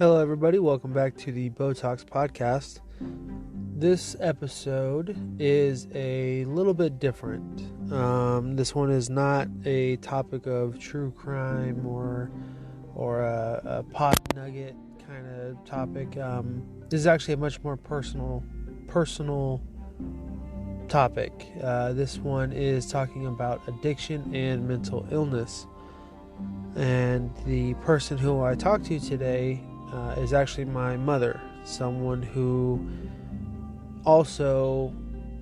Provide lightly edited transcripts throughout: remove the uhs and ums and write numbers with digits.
Hello, everybody. Welcome back to the Botalks podcast. This episode is a little bit different. This one is not a topic of true crime or a pot nugget kind of topic. This is actually a much more personal topic. This one is talking about addiction and mental illness. And the person who I talked to today is actually my mother, someone who also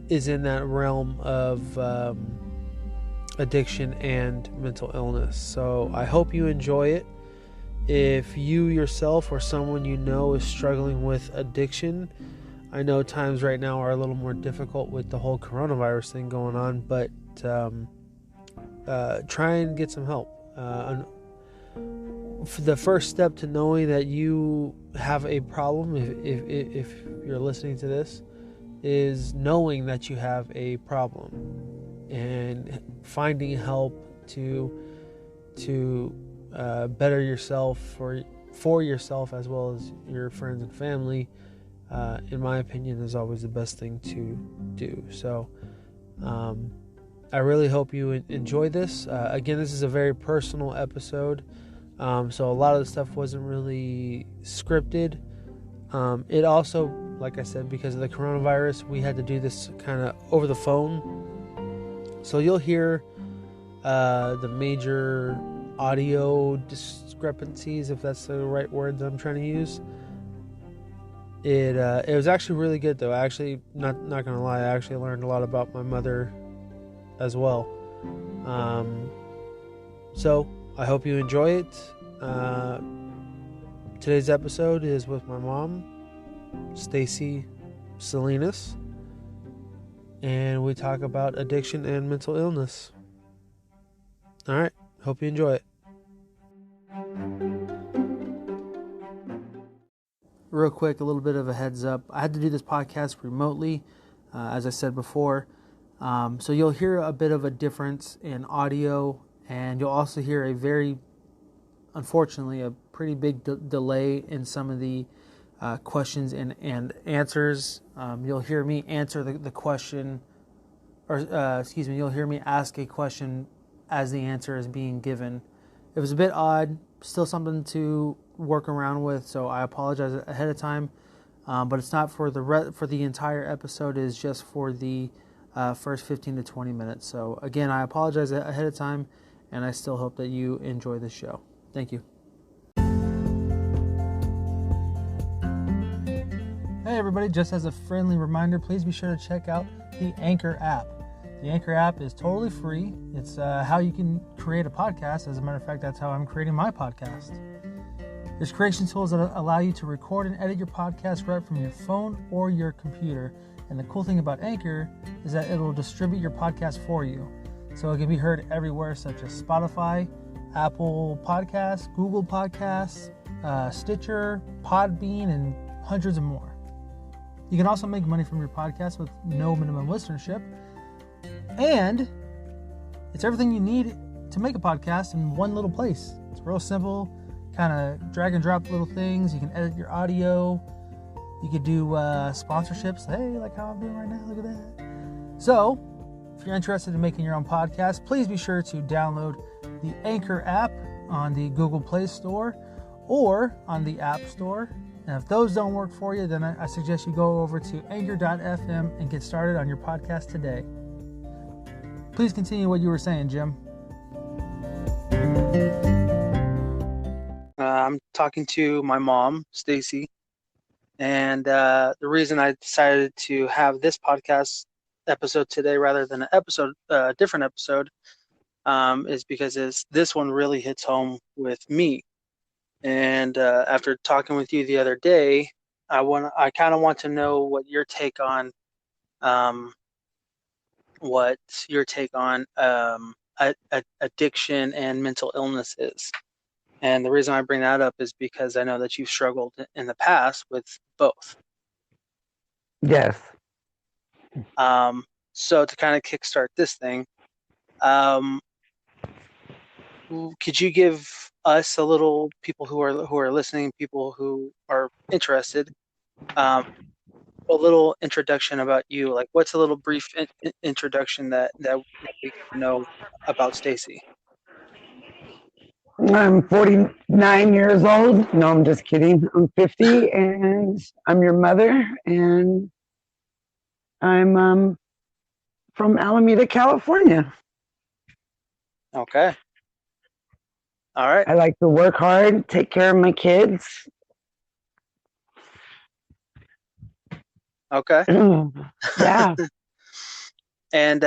is in that realm of addiction and mental illness. So I hope you enjoy it. If you yourself or someone you know is struggling with addiction, I know times right now are a little more difficult with the whole coronavirus thing going on, but try and get some help. The first step to knowing that you have a problem, if you're listening to this, is knowing that you have a problem and finding help to better yourself for yourself as well as your friends and family. In my opinion, is always the best thing to do. So I really hope you enjoy this. Again, this is a very personal episode. So a lot of the stuff wasn't really scripted. It also, like I said, because of the coronavirus, we had to do this kind of over the phone. So you'll hear the major audio discrepancies, if that's the right word that I'm trying to use. It was actually really good, though. I actually, not gonna lie, I actually learned a lot about my mother as well. So I hope you enjoy it. Today's episode is with my mom, Stacie Salinas, and we talk about addiction and mental illness. All right, hope you enjoy it. Real quick, a little bit of a heads up. I had to do this podcast remotely, as I said before. So you'll hear a bit of a difference in audio, and you'll also hear unfortunately, a pretty big delay in some of the questions and answers. You'll hear me answer the question, you'll hear me ask a question as the answer is being given. It was a bit odd, still something to work around with, so I apologize ahead of time. But it's not for the entire episode. It is just for the first 15 to 20 minutes. So again, I apologize ahead of time, and I still hope that you enjoy the show. Thank you. Hey everybody, just as a friendly reminder, please be sure to check out the Anchor app. The Anchor app is totally free. It's how you can create a podcast. As a matter of fact, that's how I'm creating my podcast. There's creation tools that allow you to record and edit your podcast right from your phone or your computer. And the cool thing about Anchor is that it'll distribute your podcast for you. So it can be heard everywhere, such as Spotify, Apple Podcasts, Google Podcasts, Stitcher, Podbean, and hundreds of more. You can also make money from your podcast with no minimum listenership. And it's everything you need to make a podcast in one little place. It's real simple, kind of drag and drop little things. You can edit your audio. You could do sponsorships. Hey, like how I'm doing right now, look at that. So, if you're interested in making your own podcast, please be sure to download the Anchor app on the Google Play Store or on the App Store. And if those don't work for you, then I suggest you go over to anchor.fm and get started on your podcast today. Please continue what you were saying, Jim. I'm talking to my mom, Stacie, and the reason I decided to have this podcast episode today rather than a different episode is because this one really hits home with me. And after talking with you the other day, I kind of want to know what your take on addiction and mental illness is. And the reason I bring that up is because I know that you've struggled in the past with both. Yes. So to kind of kickstart this thing, could you give us a little, people who are listening, people who are interested, um, a little introduction about you? Like, what's a little brief introduction that we can know about Stacie? I'm 49 years old. No, I'm just kidding. I'm 50 and I'm your mother. And I'm from Alameda, California. Okay. All right. I like to work hard, take care of my kids. Okay. Yeah. And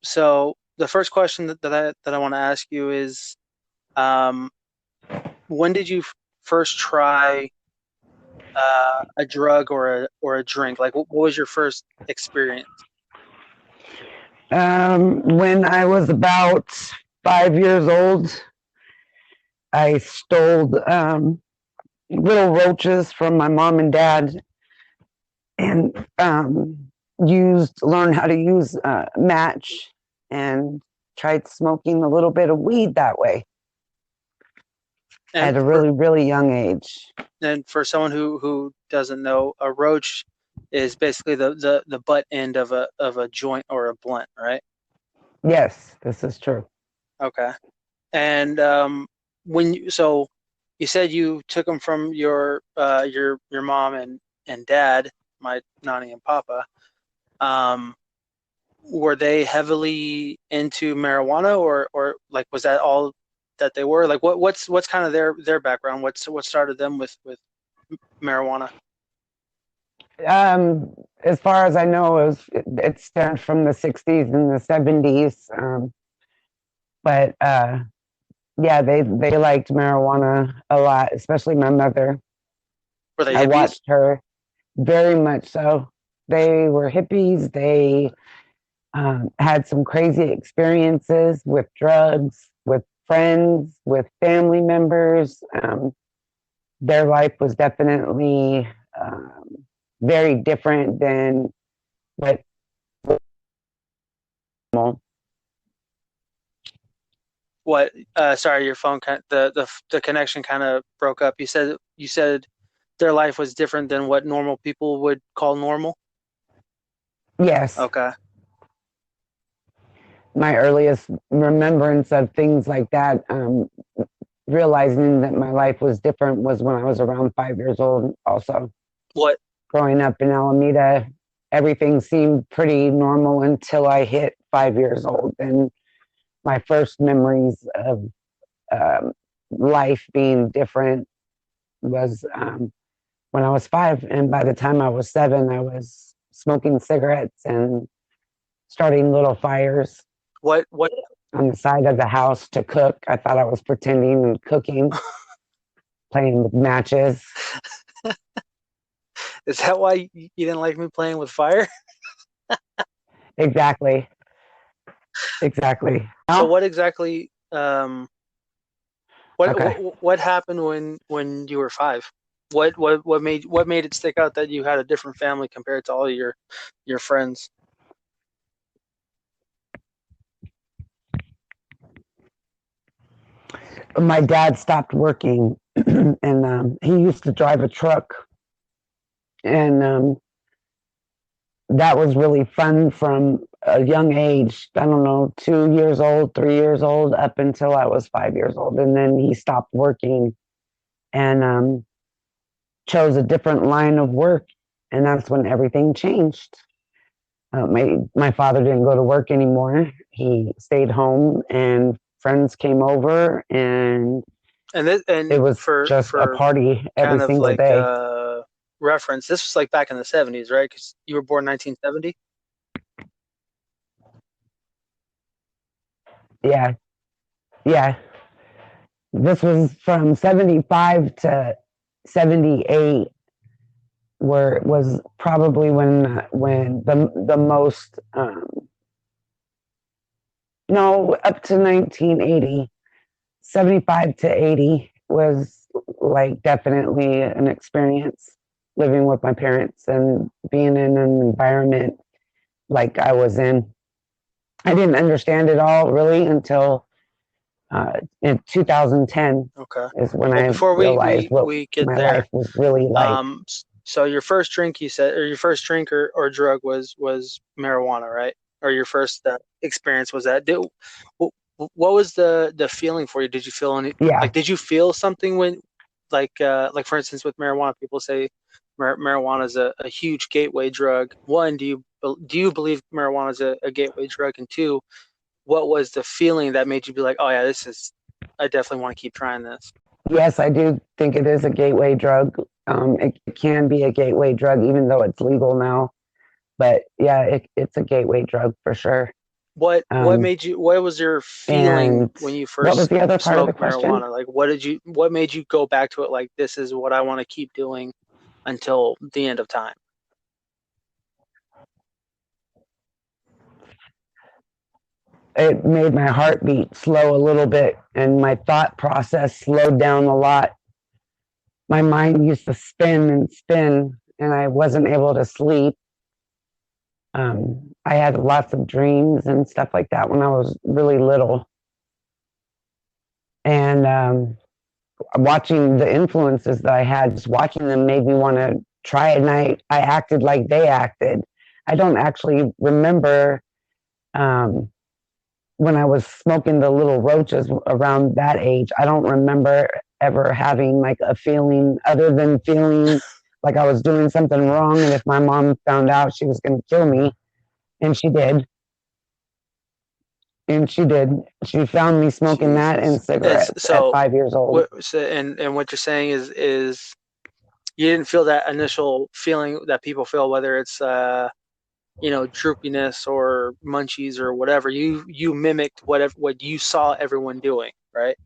so the first question that I want to ask you is, um, when did you first try a drug or a drink? Like, what was your first experience? When I was about 5 years old, I stole little roaches from my mom and dad and learned how to use a match and tried smoking a little bit of weed that way And at a for really, really young age. and for someone who doesn't know, a roach is basically the butt end of a joint or a blunt, right? Yes, this is true. Okay. And so you said you took them from your mom and dad, my Nani and Papa. Um, were they heavily into marijuana, or like, was that all that they were? Like, what's kind of their background? What started them with marijuana? As far as I know, it stemmed from the 60s and the 70s. But yeah, they liked marijuana a lot, especially my mother. Were they I hippies? watched her very much so. They were hippies. They had some crazy experiences with drugs, with friends, with family members. Their life was definitely very different than what. What? Sorry, your phone the connection kind of broke up. You said their life was different than what normal people would call normal. Yes, Okay. my earliest remembrance of things like that, realizing that my life was different, was when I was around 5 years old. Also, What? growing up in Alameda, everything seemed pretty normal until I hit 5 years old. And my first memories of um, life being different was when I was 5. And by the time I was 7, I was smoking cigarettes and starting little fires What? on the side of the house to cook. I thought I was pretending and cooking, playing with matches. Is that why you didn't like me playing with fire? Exactly. Exactly. So Now, what exactly? What okay. what happened when you were 5? What made it stick out that you had a different family compared to all your friends? My dad stopped working and he used to drive a truck. And that was really fun from a young age. I don't know, 2 years old, 3 years old, up until I was 5 years old. And then he stopped working and chose a different line of work. And that's when everything changed. My father didn't go to work anymore. He stayed home, and friends came over, and it And was just a for party every kind of single like day. reference, this was like back in the 70s, right? Because you were born 1970. Yeah, yeah. This was from 75 to 78, where it was probably when the most no, up to 1980. 75 to 80 was like definitely an experience, living with my parents and being in an environment like I was in. I didn't understand it all really until In 2010 Okay. is when Well, I before realized what we get my there, life was really like. so your first drink, you said, or your first drink or drug was marijuana, right? Or your first experience was that? What was the feeling for you? Did you feel any Yeah. like? Did you feel something when, like for instance, with marijuana, people say marijuana is a huge gateway drug. One, do you believe marijuana is a gateway drug? And two, what was the feeling that made you be like, oh yeah, I definitely want to keep trying this? Yes, I do think it is a gateway drug. It can be a gateway drug, even though it's legal now. But yeah, it's a gateway drug for sure. Um, What was your feeling and when you what was first the other part of the smoked question? marijuana? Like what made you go back to it like this is what I want to keep doing until the end of time? It made my heartbeat slow a little bit, and my thought process slowed down a lot. My mind used to spin and spin, and I wasn't able to sleep. I had lots of dreams and stuff like that when I was really little. And watching the influences that I had, just watching them made me want to try it. And I acted like they acted. I don't actually remember um, when I was smoking the little roaches around that age. I don't remember ever having like a feeling other than feeling like I was doing something wrong. And if my mom found out, she was going to kill me. And she did. And she did. She found me smoking that and Jesus. It's cigarettes at so 5 years old. what so, and what you're saying is you didn't feel that initial feeling that people feel, whether it's droopiness or munchies or whatever. You mimicked what you saw everyone doing, right?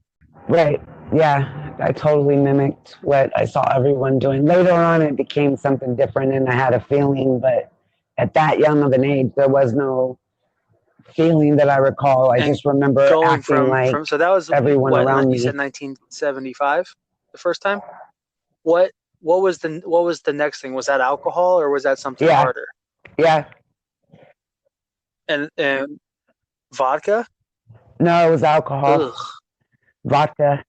Right. Yeah. I totally mimicked what I saw everyone doing. Later on, it became something different and I had a feeling, but at that young of an age, there was no feeling that I recall. I And just remember going acting like from so that was everyone what around you said me. 1975 the first time. What what was the next thing? Was that alcohol or was that something Yeah. harder? Yeah. And vodka? No, it was alcohol, Ugh. vodka,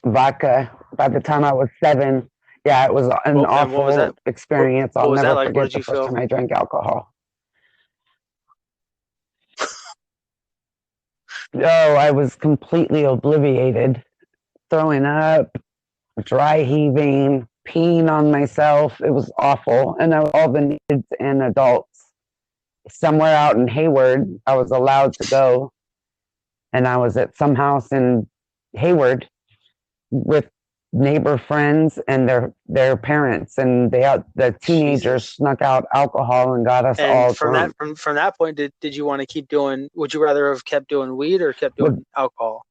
vodka. By the time I was 7, yeah, it was an And what was that? awful experience. What I'll was that never like? What forget did the you first feel? time I drank alcohol. Oh, I was completely obliviated, throwing up, dry heaving, peeing on myself. It was awful. And all the kids and adults somewhere out in Hayward, I was allowed to go. And I was at some house in Hayward with neighbor friends and their parents, and the teenagers Jesus. snuck out alcohol and got us And all drunk. from that point, did you want to keep doing? Would you rather have kept doing weed or kept But doing alcohol?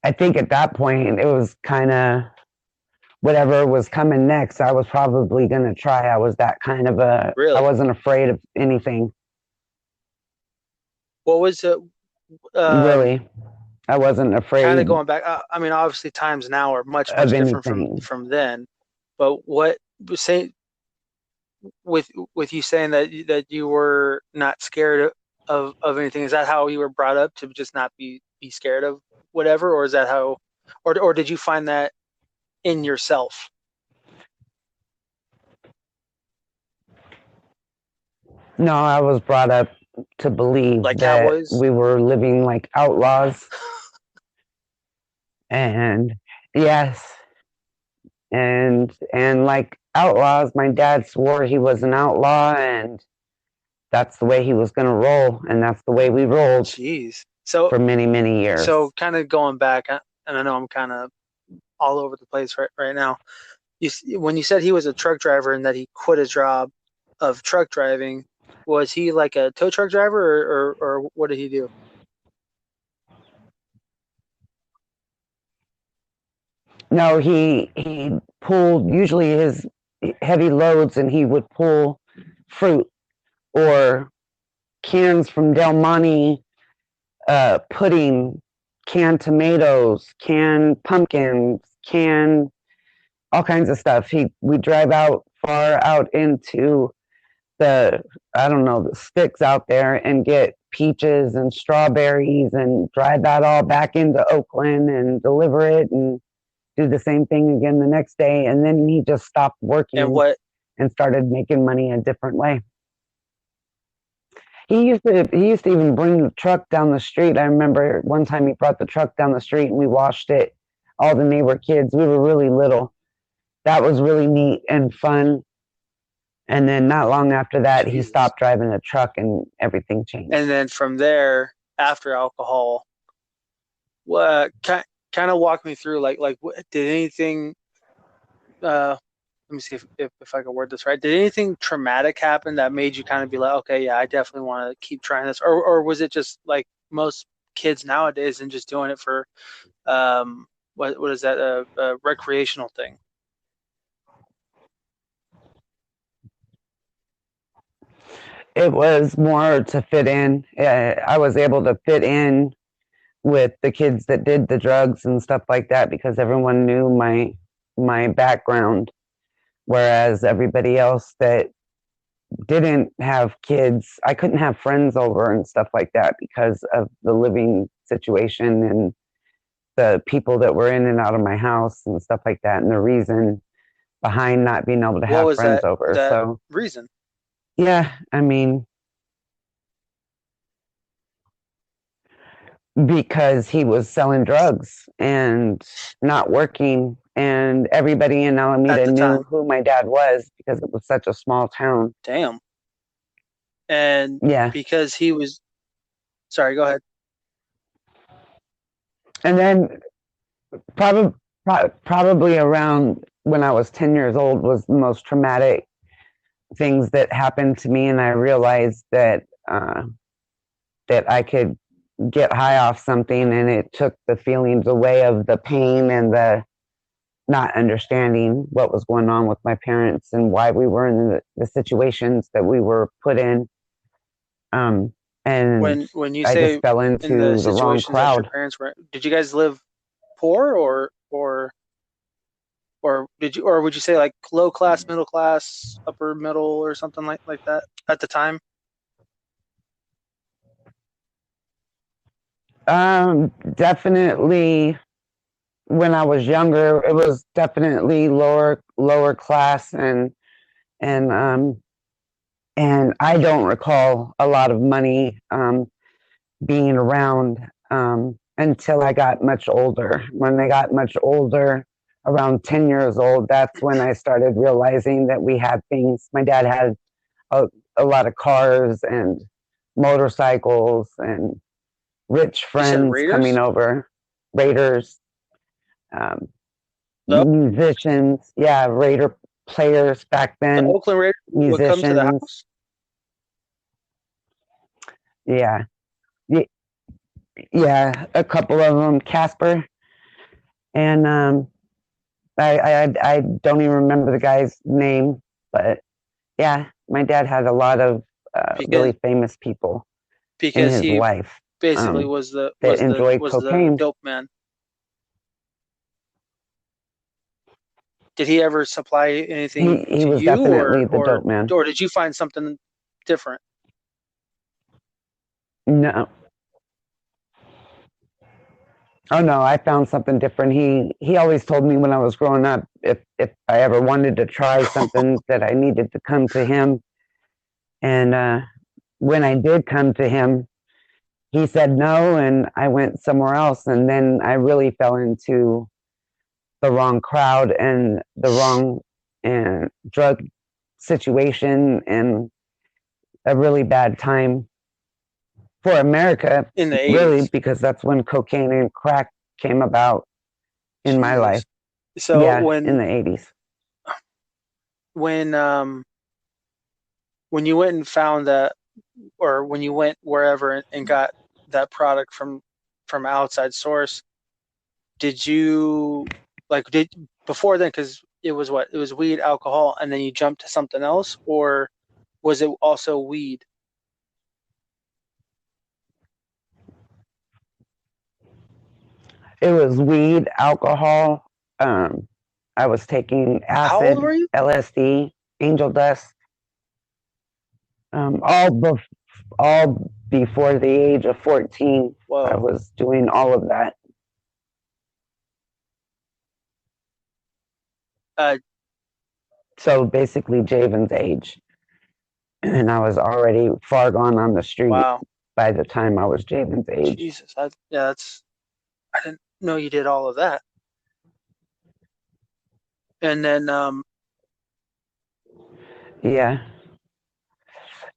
I think at that point it was kind of whatever was coming next. I was probably going to try. I was that kind of I Really? wasn't afraid of anything. What was it? Um, Really, I wasn't Kind of afraid going back. I mean, obviously times now are of much different anything. from then. But what say with you saying that you were not scared of anything? Is that how you were brought up to just not be scared of whatever, or is that how, or did you find that in yourself? No, I was brought up to believe Like that cowboys? we were living like outlaws. And yes, and like outlaws, my dad swore he was an outlaw, and that's the way he was going to roll, and that's the way we rolled Jeez. So for many years. so kind of going back, and I know I'm kind of all over the place right now. When you said he was a truck driver and that he quit his job of truck driving, was he like a tow truck driver or what did he do? No, he pulled usually his heavy loads, and he would pull fruit or cans from Del Monte, pudding, canned tomatoes, canned pumpkins, canned all kinds of stuff. We drive out far out into the, I don't know, the sticks out there and get peaches and strawberries and drive that all back into Oakland and deliver it and do the same thing again the next day. And then he just stopped And working what? and started making money a different way. He used to even bring the truck down the street. I remember one time he brought the truck down the street and we washed it. All the neighbor kids, we were really little. That was really neat and fun. And then not long after that, he Jesus. stopped driving a truck and everything changed. And then from there, after alcohol, what kind of walk me through did anything let me see if I can word this right. Did anything traumatic happen that made you kind of be like, okay, yeah, I definitely want to keep trying this, or was it just like most kids nowadays and just doing it for what is that, a recreational thing? It was more to fit in. I was able to fit in with the kids that did the drugs and stuff like that because everyone knew my background, whereas everybody else that didn't have kids, I couldn't have friends over and stuff like that because of the living situation and the people that were in and out of my house and stuff like that, and the reason behind not being able to What have was friends over. that So reason? yeah, I mean, because he was selling drugs and not working, and everybody in At Alameda the knew time? who my dad was because it was such a small town. Damn. And Yeah. because he was, sorry, go ahead. And then probably probably around when I was 10 years old was the most traumatic things that happened to me, and I realized that I could get high off something, and it took the feelings away of the pain and the not understanding what was going on with my parents and why we were in the situations that we were put in. And When you I just say fell in the into the wrong situations that your crowd. parents were, did you guys live poor, or did you, or would you say like low class, middle class, upper middle, or something like that at the time? Definitely when I was younger, it was definitely lower class, and and I don't recall a lot of money being around until I got much older. When I got much older, around 10 years old, that's when I started realizing that we had things. My dad had a, a lot of cars and motorcycles and rich You said friends coming Raiders? over, raiders, um, The musicians, yeah, Raider players back the then, Oakland Raiders would come to the musicians, house? yeah, yeah, a couple of them, Casper, and I don't even remember the guy's name, but yeah, my dad had a lot of because really famous people in because his he life basically was the that was the enjoyed was the cocaine. dope man. Did he ever supply anything He to was you, definitely the dope man. or did you find something different? No, oh no, I found something different. He always told me when I was growing up, if I ever wanted to try something, that I needed to come to him. And when I did come to him, he said no, and I went somewhere else. And then I really fell into the wrong crowd and the wrong drug situation, and a really bad time for America, In the really, 80s? because that's when cocaine and crack came about in my life. Jesus. So Yeah, in the 80s. when um when you went and found that, or when you went wherever and got that product from outside source, did you did before then, because it was what, it was weed, alcohol, and then you jumped to something else, or was it also weed? It was weed, alcohol. Um, I was taking How old acid, were you? LSD, angel dust. All before the age of 14. Whoa. I was doing all of that. So basically Javen's age. And I was already far gone on the street Wow. by the time I was Javen's age. Jesus. I didn't know you did all of that. And then, Yeah.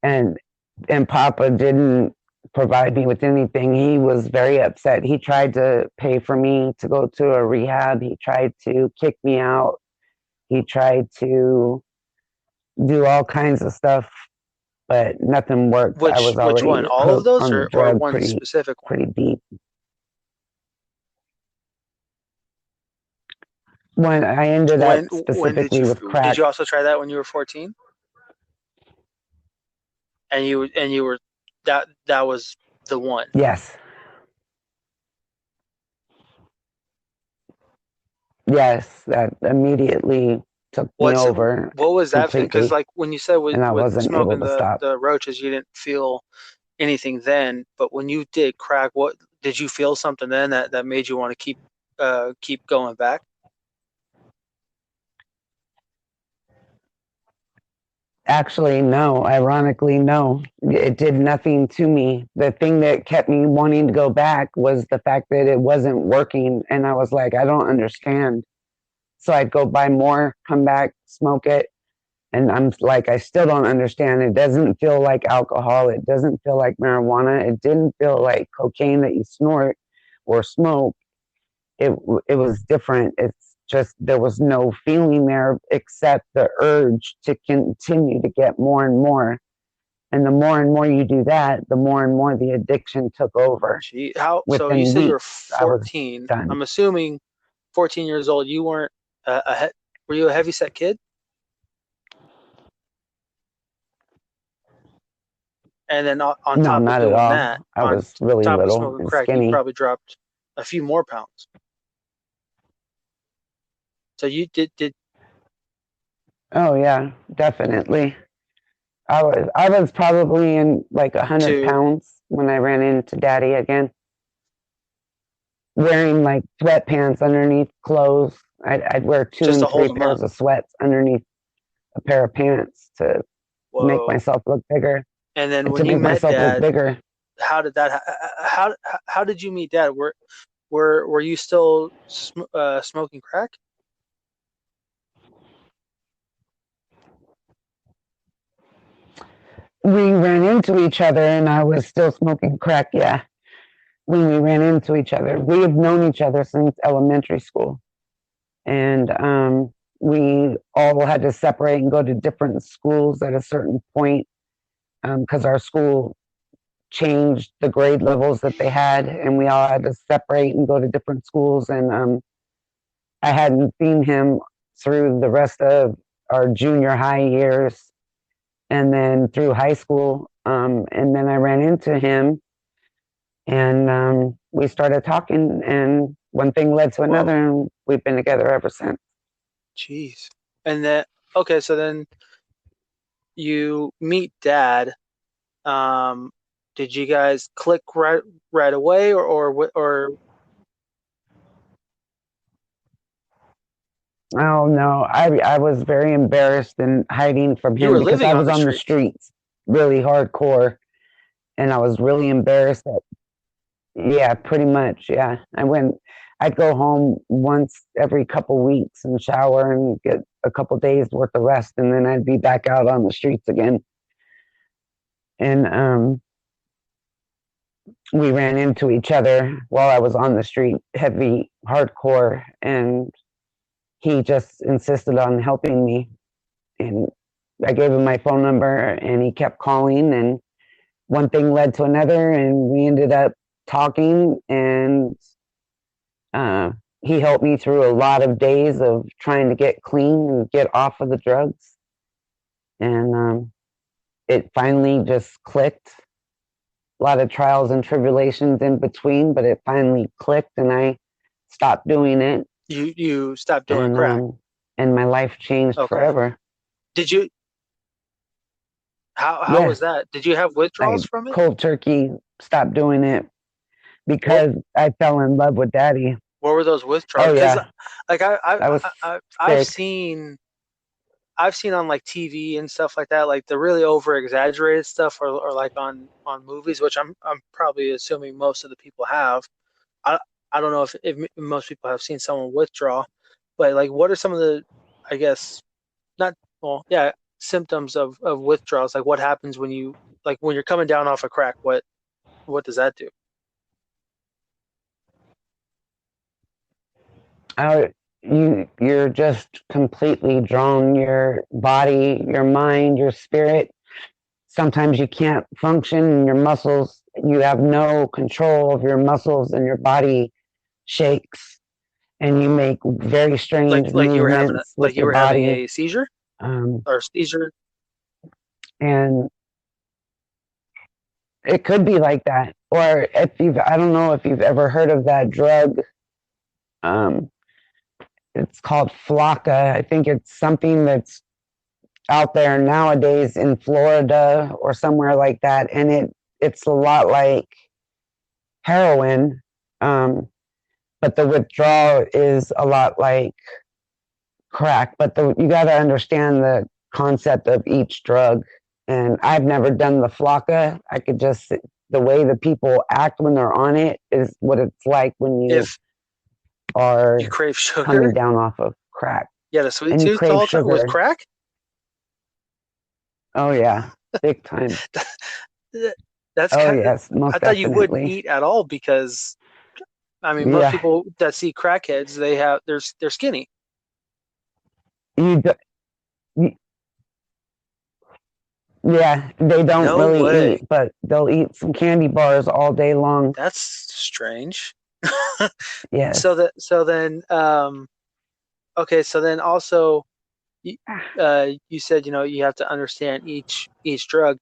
And Papa didn't provide me with anything. He was very upset. He tried to pay for me to go to a rehab. He tried to kick me out. He tried to do all kinds of stuff, but nothing worked. I was which already one? All of hooked those, on the or drug one specific one? pretty deep. When I ended up specifically with crack. Did you also try that when you were 14? And you were that was the one. Yes. Yes, that immediately took me over. What was that? Completely. Because like when you said with smoking the roaches, you didn't feel anything then, but when you did crack, what did you feel something then that made you want to keep going back? Actually, no. Ironically, no. It did nothing to me. The thing that kept me wanting to go back was the fact that it wasn't working. And I was like, I don't understand. So I'd go buy more, come back, smoke it. And I'm like, I still don't understand. It doesn't feel like alcohol. It doesn't feel like marijuana. It didn't feel like cocaine that you snort or smoke. It was different. It's just there was no feeling there except the urge to continue to get more and more. And the more and more you do that, the more and more the addiction took over. Gee, so you said you were 14. I'm assuming 14 years old. You weren't were you a heavy set kid? And then on top of doing that, I was really top little of smoking and crack, skinny. you probably dropped a few more pounds. So you did. Oh yeah, definitely. I was probably in like 100 pounds when I ran into Daddy again. Wearing like sweatpants underneath clothes. I'd wear 2 and 3 pairs of sweats underneath a pair of pants to make myself look bigger. And then when you met Dad, how did that? How did you meet Dad? Were you still smoking crack? We ran into each other, and I was still smoking crack. Yeah, when we ran into each other, we have known each other since elementary school, and we all had to separate and go to different schools at a certain point because our school changed the grade levels that they had, and we all had to separate and go to different schools. And I hadn't seen him through the rest of our junior high years, and then through high school. And then I ran into him, and we started talking, and one thing led to another, and we've been together ever since. Jeez. And then, okay, so then you meet Dad. Did you guys click right away, or? Oh no, I was very embarrassed and hiding from him because I was on the streets really hardcore, and I was really embarrassed that, yeah, pretty much, yeah. I'd go home once every couple weeks and shower and get a couple days worth of rest, and then I'd be back out on the streets again. And we ran into each other while I was on the street, heavy, hardcore, and he just insisted on helping me. And I gave him my phone number, and he kept calling, and one thing led to another, and we ended up talking, and he helped me through a lot of days of trying to get clean and get off of the drugs. And it finally just clicked. A lot of trials and tribulations in between, but it finally clicked, and I stopped doing it. You stopped doing crack, and my life changed forever. How was Yes, that? Did you have withdrawals I from it? cold turkey stopped doing it What because I fell in love with daddy. what were those withdrawals? Oh Because yeah, like I was I've sick. seen on like TV and stuff like that, like the really over exaggerated stuff, or like on movies, which I'm probably assuming most of the people have. I I don't know if most people have seen someone withdraw, but like what are some of the, I guess, not, well, yeah, symptoms of withdrawals? Like what happens when you, like when you're coming down off a crack, what does that do? You're just completely drawn. Your body, your mind, your spirit. Sometimes you can't function. Your muscles. You have no control of your muscles, and your body shakes, and you make very strange movements with Like you your were having body. a seizure Um, or seizure. and it could be like that. Or if you've, I don't know if you've ever heard of that drug. Um, it's called Flocka. I think it's something that's out there nowadays in Florida or somewhere like that, and it's a lot like heroin, um, but the withdrawal is a lot like crack. But you got to understand the concept of each drug. And I've never done the Flocka. I could just the way the people act when they're on it is what it's like when you If you are crave coming sugar, down off of crack yeah, the sweet and you tooth the crave whole time with sugar. crack. Oh yeah, big time. That's Oh kind of, yes, I most thought you wouldn't definitely. eat at all because I mean most Yeah, people that see crackheads, they're skinny. you, you yeah, they don't No really way. eat, but they'll eat some candy bars all day long. That's strange. Yes. So then okay, so then also you, you said, you have to understand each drug.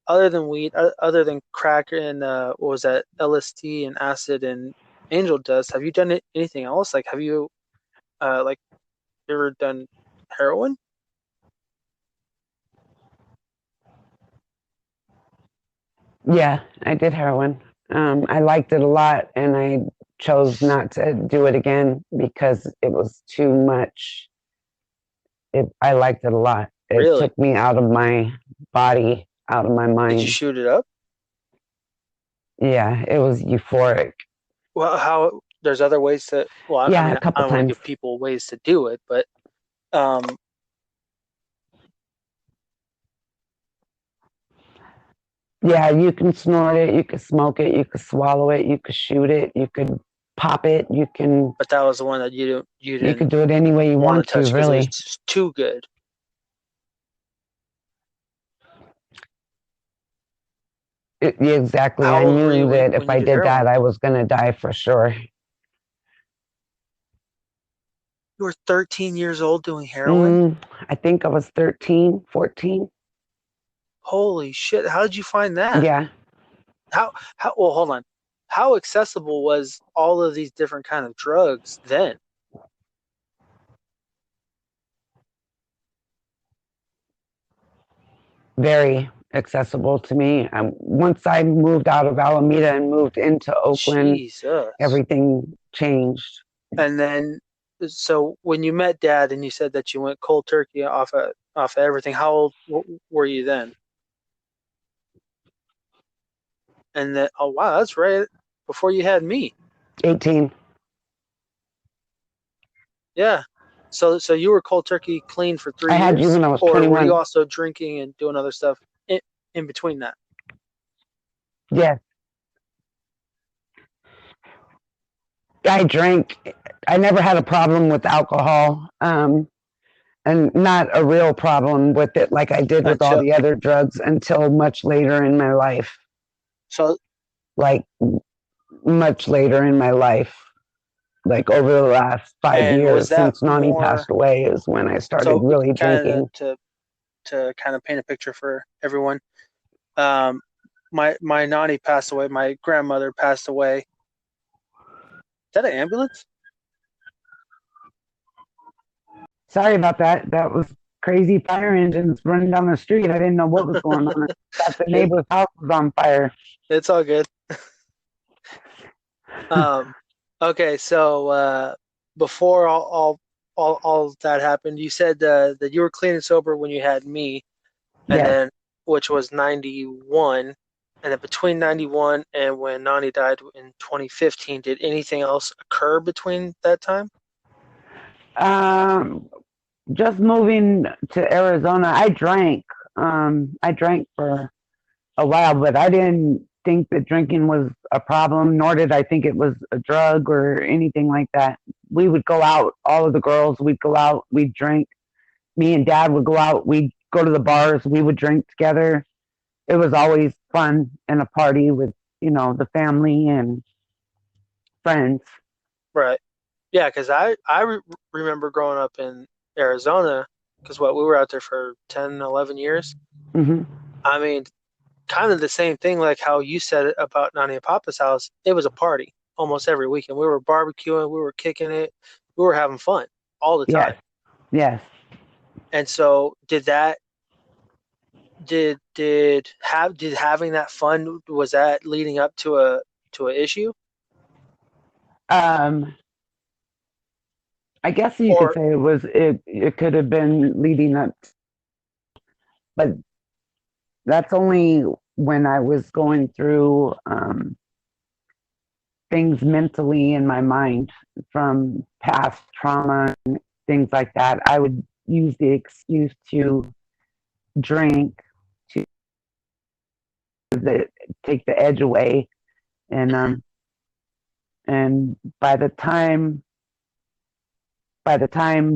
Other than weed, other than crack and what was that, LSD and acid and angel dust, have you done anything else? Like have you like ever done heroin? Yeah, I did heroin. I liked it a lot, and I chose not to do it again because it was too much. I liked it a lot. It Really? took me out of my body, out of my Did you mind. shoot it up? Yeah, it was euphoric. Well, how there's other ways to, well, I Yeah, mean, a I couple don't want to times. give people ways to do it, but um Yeah, you can snort it, you could smoke it, you could swallow it, you could shoot it, you could pop it, but that was the one that you you didn't could do it any way you want want to to, touch because it was really. just too good. Yeah, exactly. How I old were you knew that if when you I did did heroin? that, I was going to die for sure. You were 13 years old doing heroin? Mm, I think I was 13, 14. Holy shit. How did you find that? Yeah. Well, hold on. How accessible was all of these different kind of drugs then? Very accessible to me. Once I moved out of Alameda and moved into Oakland, Jesus. everything changed. And then, so when you met Dad and you said that you went cold turkey off of everything, how old were you then? And then, oh wow, that's right before you had me. 18. Yeah. So you were cold turkey clean for I three had you years, when I was or were you 21. also drinking and doing other stuff in between that? Yes. I drank. I never had a problem with alcohol, and not a real problem with it like I did with all Until the other drugs until much later in my life. so, Like much later in my life, like over the last five and was years that since Nani more passed away, is when I started so really kind of drinking. to kind of paint a picture for everyone? Um, my nanny passed away. My grandmother passed away. Is that an ambulance? Sorry about that. That was crazy fire engines running down the street. I didn't know what was going on. Thought the It, neighbor's house was on fire. it's all good. Um, okay, so before all that happened, you said that you were clean and sober when you had me, and Yes. then which was 91, and then between 91 and when Nani died in 2015, did anything else occur between that time? Um, just moving to Arizona, I drank for a while, but I didn't think that drinking was a problem, nor did I think it was a drug or anything like that. We would go out, all of the girls, we'd go out, we'd drink. Me and dad would go out, we'd go to the bars, we would drink together. It was always fun and a party with, the family and friends. Right. Yeah, because I remember growing up in Arizona, because what we were out there for 10, 11 years. Hmm. I mean, kind of the same thing like how you said it about Nani and Papa's house. It was a party almost every weekend. We were barbecuing, we were kicking it, we were having fun all the time. Yes, yes. And so did having that fun, was that leading up to a issue? Um, I guess you could Or say it could have been leading up, but that's only when I was going through things mentally in my mind from past trauma and things like that. I would use the excuse to drink to take the edge away, and Mhm. um, and by the time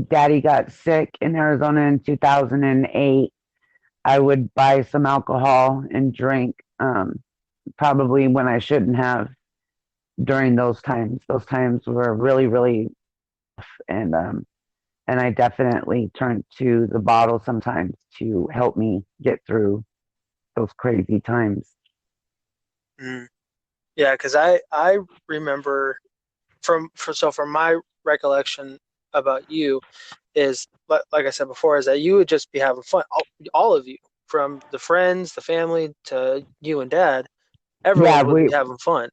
Daddy got sick in Arizona in 2008, I would buy some alcohol and drink. Probably when I shouldn't have during those times. Those times were really, really, and I definitely turned to the bottle sometimes to help me get through those crazy times. Mm. Yeah, because I remember from my recollection about you is like I said before, is that you would just be having fun, all of you, from the friends, the family, to you and dad. Yeah, Everyone would be having fun.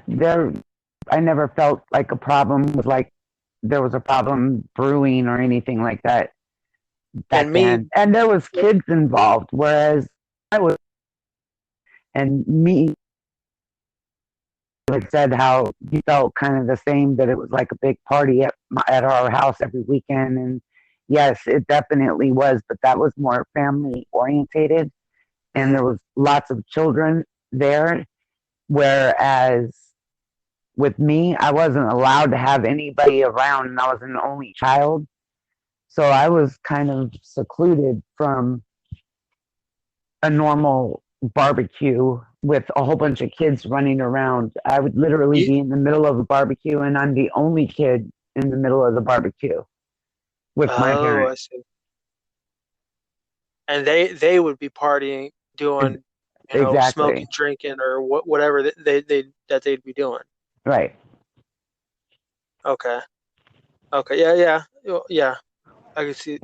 there. I never felt like a problem with like there was a problem brewing or anything like that And back me, then. And there was kids involved, whereas I was and me had said how he felt kind of the same, that it was like a big party at our house every weekend. And yes, it definitely was, but that was more family orientated, and mhm. there was lots of children there. Whereas with me, I wasn't allowed to have anybody around, and I was an only child, so I was kind of secluded from a normal barbecue with a whole bunch of kids running around. I would literally You, be in the middle of a barbecue, and I'm the only kid in the middle of the barbecue with my oh, I parents. see. And they would be partying, doing, Exactly. smoking, drinking, or whatever that they'd be doing. Right. Okay. Okay. Yeah. Yeah. Yeah. I can see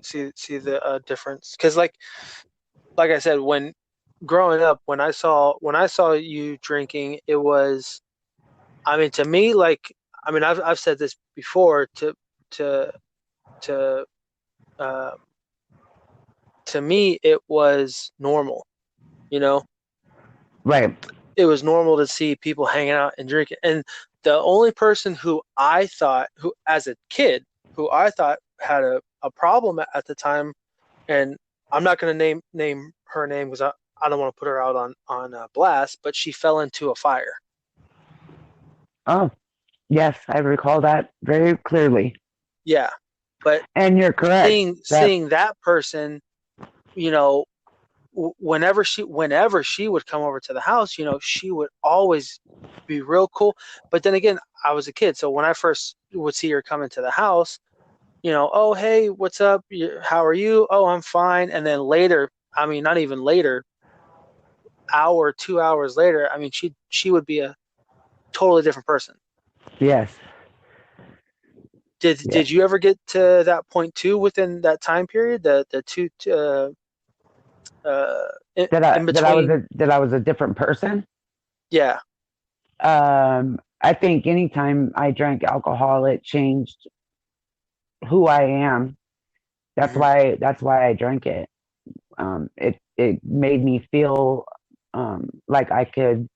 the difference because like I said, when growing up, when I saw you drinking, it was, I mean, to me, like, I mean, I've said this before, to to uh, to me it was normal, you know. Right. It was normal to see people hanging out and drinking, and the only person who as a kid, who I thought had a problem at the time, and I'm not going to name her name because I don't want to put her out on blast, but she fell into a fire. Oh, yes, I recall that very clearly. Yeah, but And you're correct. That seeing that person, you know, whenever she would come over to the house, she would always be real cool. But then again, I was a kid, so when I first would see her come into the house, oh hey, what's up? How are you? Oh, I'm fine. And then later, I mean, not even later, hour, 2 hours later, I mean, she would be a totally different person. yes. Yeah. Did you ever get to that point too within that time period? The two in between? That I was a different person. Yeah. I think anytime I drank alcohol, it changed who I am. Hmm. That's why I drank it. It made me feel like I could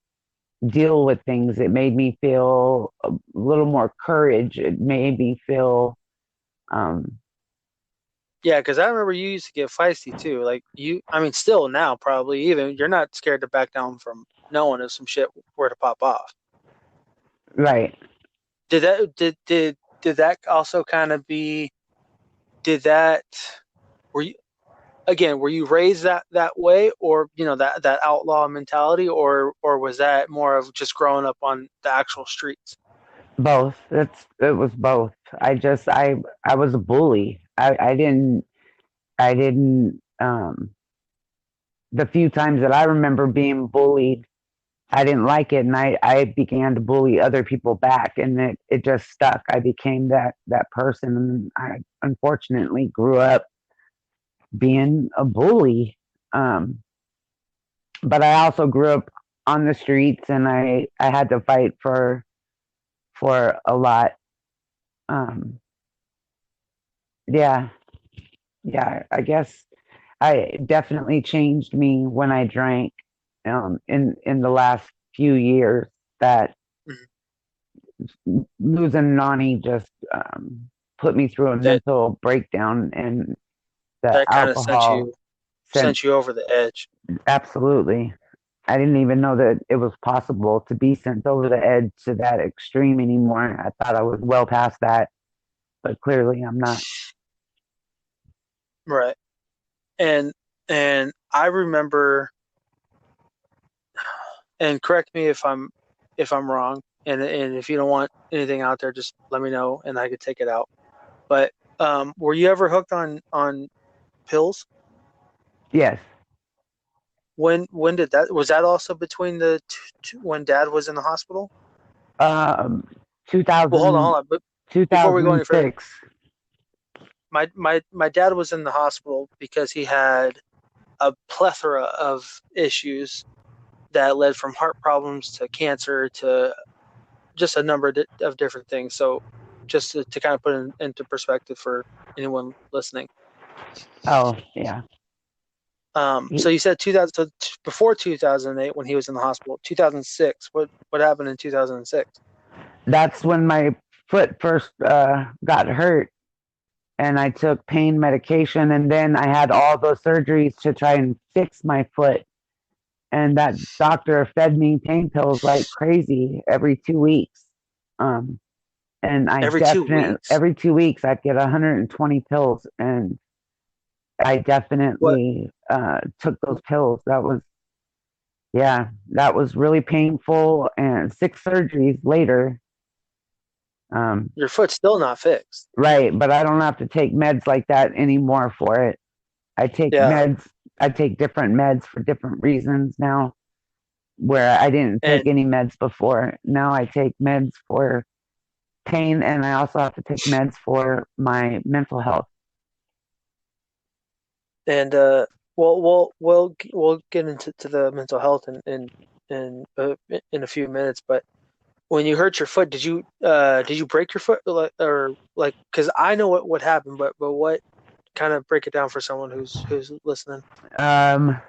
deal with things. It made me feel a little more courage. It made me feel um, Yeah, because I remember you used to get feisty too. Like I mean, still now probably even you're not scared to back down from knowing if some shit were to pop off. right. Did that also kind of be? Did that were you again? Were you raised that way, or that outlaw mentality, or was that more of just growing up on the actual streets? Both. It was both. I was a bully. I didn't the few times that I remember being bullied, I didn't like it, and I began to bully other people back, and it just stuck. I became that person, and I unfortunately grew up being a bully. Um, but I also grew up on the streets, and I had to fight for a lot. Um, yeah, yeah. I guess I definitely changed me when I drank. In the last few years, that Mhm. losing Nani just put me through a That mental breakdown, and the that kind of alcohol sent sent you over the edge. absolutely. I didn't even know that it was possible to be sent over the edge to that extreme anymore. I thought I was well past that, but clearly I'm not. Right. And I remember, and correct me if I'm wrong, and if you don't want anything out there, just let me know and I could take it out. But were you ever hooked on pills? Yes. When did that was that also between when Dad was in the hospital? Um, Well, 2000, hold on. But before we go any further, 2006. my dad was in the hospital because he had a plethora of issues that led from heart problems to cancer to just a number of different things. So just to kind of put it into perspective for anyone listening. Oh, yeah. So He, you said 2000, so before 2008 when he was in the hospital, 2006. What happened in 2006? that's when my foot first got hurt, and I took pain medication, and then I had all those surgeries to try and fix my foot. And that doctor fed me pain pills like crazy every 2 weeks. Um, and I Every two definitely weeks? every 2 weeks I'd get 120 pills, and I What? definitely took those pills. Yeah, that was really painful. And 6 surgeries later, um, Your foot's still not fixed. right? But I don't have to take meds like that anymore for it. I take Yeah. meds. I take different meds for different reasons now, where I didn't take And any meds before. Now I take meds for pain, and I also have to take meds for my mental health. and we'll get into the mental health in a few minutes. But when you hurt your foot, did you break your foot, or like, because I know what happened, but what, kind of break it down for someone who's listening. Um,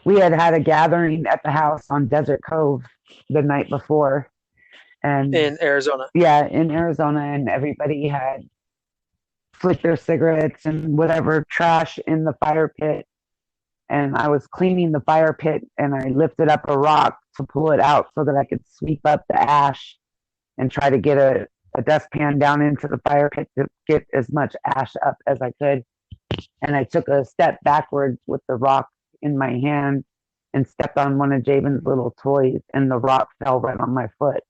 we had a gathering at the house on Desert Cove the night before, and In Arizona? yeah, in Arizona, and everybody had flicked their cigarettes and whatever trash in the fire pit. And I was cleaning the fire pit, and I lifted up a rock to pull it out so that I could sweep up the ash and try to get a dustpan down into the fire pit to get as much ash up as I could. And I took a step backwards with the rock in my hand and stepped on one of Jabin's little toys, and the rock fell right on my foot.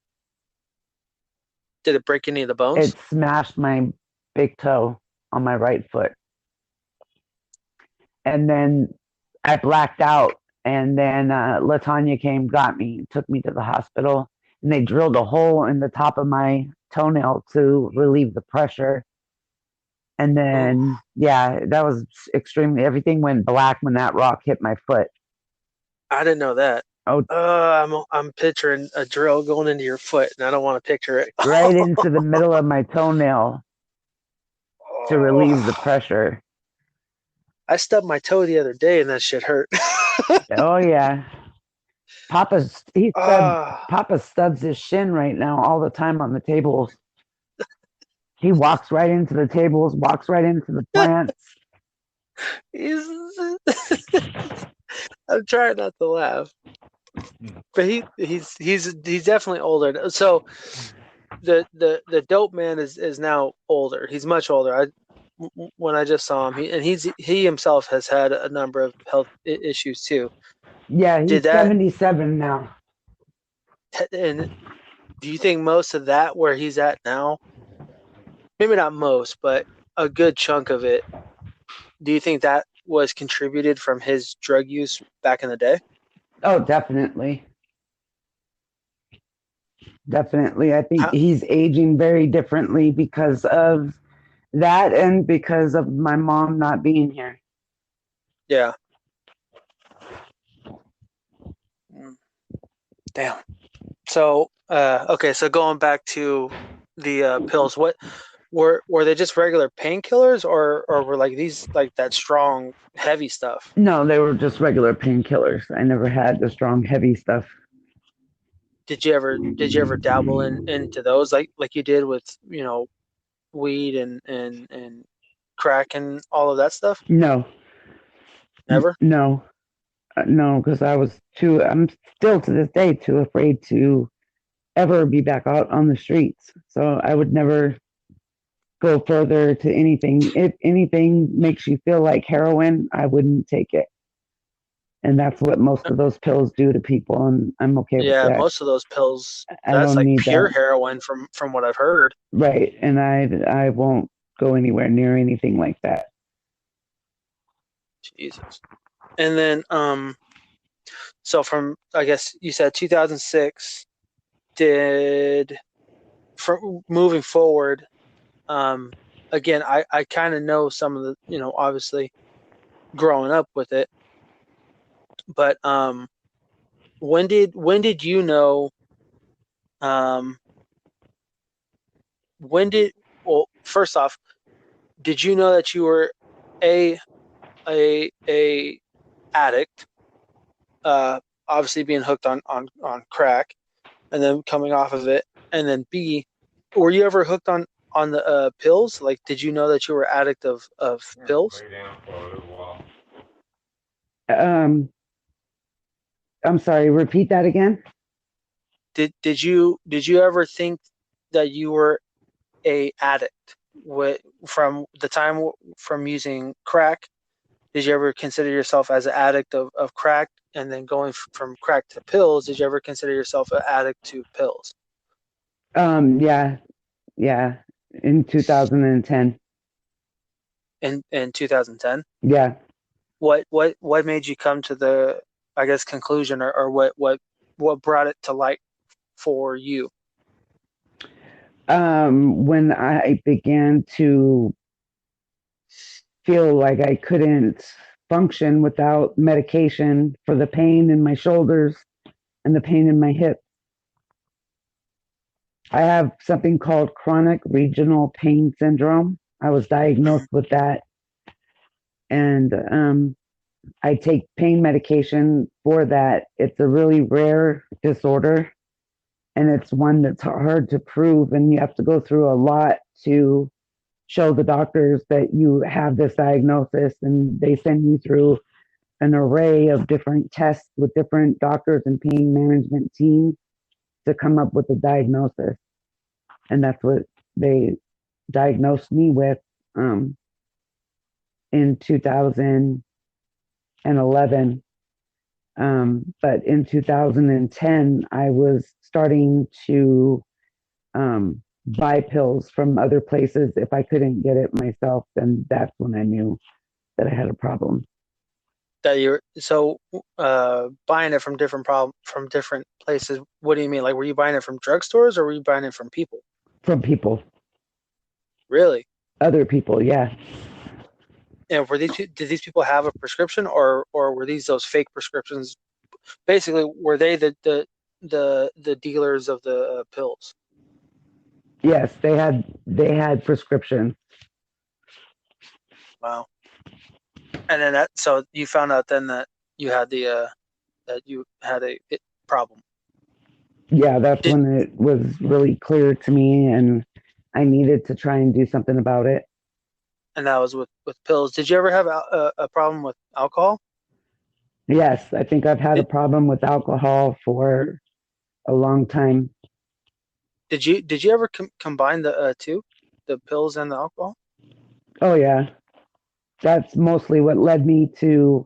Did it break any of the It bones? smashed my big toe on my right foot. And then I blacked out. And then Latanya came, got me, took me to the hospital, and they drilled a hole in the top of my toenail to relieve the pressure. And Oh, then, yeah, that was extremely, everything went black when that rock hit my foot. I didn't know that. Oh, I'm picturing a drill going into your foot, and I don't want to picture it. right into the middle of my toenail to relieve the Oh, pressure. I stubbed my toe the other day, and that shit hurt. Oh, yeah. Ah, Papa stubs his shin right now all the time on the tables. He walks right into the tables, walks right into the plants. he's. I'm trying not to laugh, but he's definitely older. So the dope man is now older. He's much older. When I just saw him, he himself has had a number of health issues too. Yeah, Did he's that 77 now. and do you think most of that where he's at now, maybe not most, but a good chunk of it, do you think that was contributed from his drug use back in the day? Oh, definitely. Definitely. I think How, he's aging very differently because of that and because of my mom not being here. yeah. Damn. So, okay, so going back to the pills, what were they just regular painkillers or were like these like that strong heavy stuff? No, they were just regular painkillers. I never had the strong, heavy stuff. Did you ever dabble into those like you did with, weed and crack and all of that stuff? No, Never? no, no, because I'm still to this day too afraid to ever be back out on the streets. So I would never go further to anything. If anything makes you feel like heroin, I wouldn't take it. And that's what most of those pills do to people, and I'm okay with Yeah, that. most of those pills, I that's don't like need pure that. heroin from what I've heard. Right. And I won't go anywhere near anything like that. Jesus. And then so from I guess you said 2006 did from moving forward, um again I kind of know some of the, obviously growing up with it, but when did you know, um when did well first off, did you know that you were a a addict, uh obviously being hooked on crack and then coming off of it, and then B, were you ever hooked on the pills? Like, did you know that you were addict of pills? Um, I'm sorry, repeat that again. Did you ever think that you were a addict from the time from using crack? Did you ever consider yourself as an addict of crack, and then going from crack to pills? Did you ever consider yourself an addict to pills Yeah, yeah, in 2010. in 2010? Yeah. What made you come to the, I guess, conclusion, or what brought it to light for you? When I began to feel like I couldn't function without medication for the pain in my shoulders and the pain in my hip. I have something called chronic regional pain syndrome. I was diagnosed with that, and I take pain medication for that. It's a really rare disorder, and it's one that's hard to prove, and you have to go through a lot to show the doctors that you have this diagnosis, and they send you through an array of different tests with different doctors and pain management teams to come up with a diagnosis. And that's what they diagnosed me with in 2011. But in 2010, I was starting to buy pills from other places. If I couldn't get it myself, then that's when I knew that I had a problem. That you're so buying it from different places. What do you mean? Like, were you buying it from drugstores or were you buying it from people? from people, Really? other people. Yeah. And did these people have a prescription, or were those fake prescriptions? Basically, were they the dealers of the pills? Yes, they had prescriptions. Wow. And then so you found out then that you had a problem. Yeah, that's Did when it was really clear to me, and I needed to try and do something about it. And that was with pills. Did you ever have a problem with alcohol? Yes, I think I've had a Did, problem with alcohol for a long time. did you ever combine the two, the pills and the alcohol? Oh, yeah. That's mostly what led me to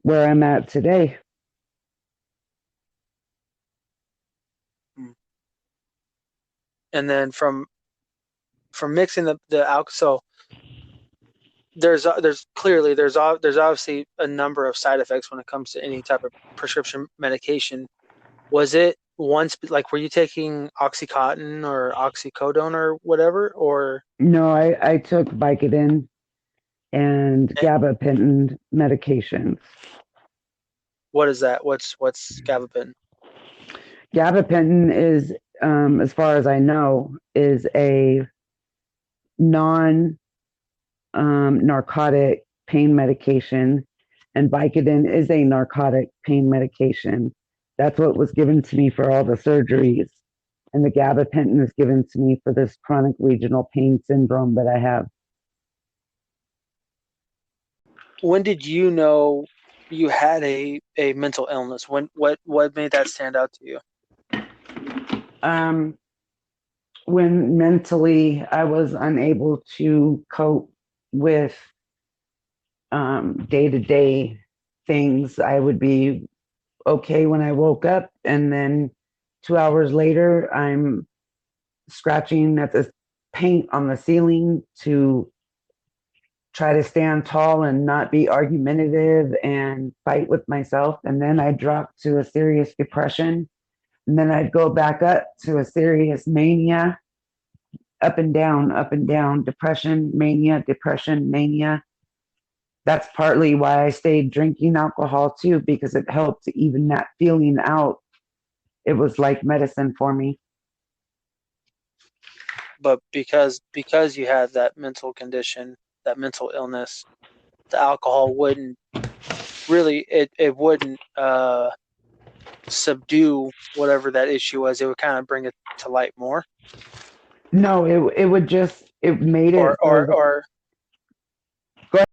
where I'm at today. Hmm. And then from mixing the alcohol, so there's obviously a number of side effects when it comes to any type of prescription medication. Was it once like, were you taking Oxycontin or oxycodone or whatever, or No, I took Vicodin and eh, gabapentin medications. what is that? What's gabapentin? Gabapentin is, as far as I know, is a non narcotic pain medication, and Vicodin is a narcotic pain medication. That's what was given to me for all the surgeries. And the gabapentin is given to me for this chronic regional pain syndrome that I have. When did you know you had a mental illness? What made that stand out to you? Um, when mentally I was unable to cope with day to day things, I would be okay when I woke up, and then 2 hours later, I'm scratching at the paint on the ceiling to try to stand tall and not be argumentative and fight with myself. And then I drop to a serious depression. And then I'd go back up to a serious mania, up and down, depression, mania, depression, mania. That's partly why I stayed drinking alcohol too, because it helped to even that feeling out. It was like medicine for me. But because you had that mental condition, that mental illness, the alcohol wouldn't really, it wouldn't subdue whatever that issue was. It would kind of bring it to light more. No, it would just, it made or it or so that, or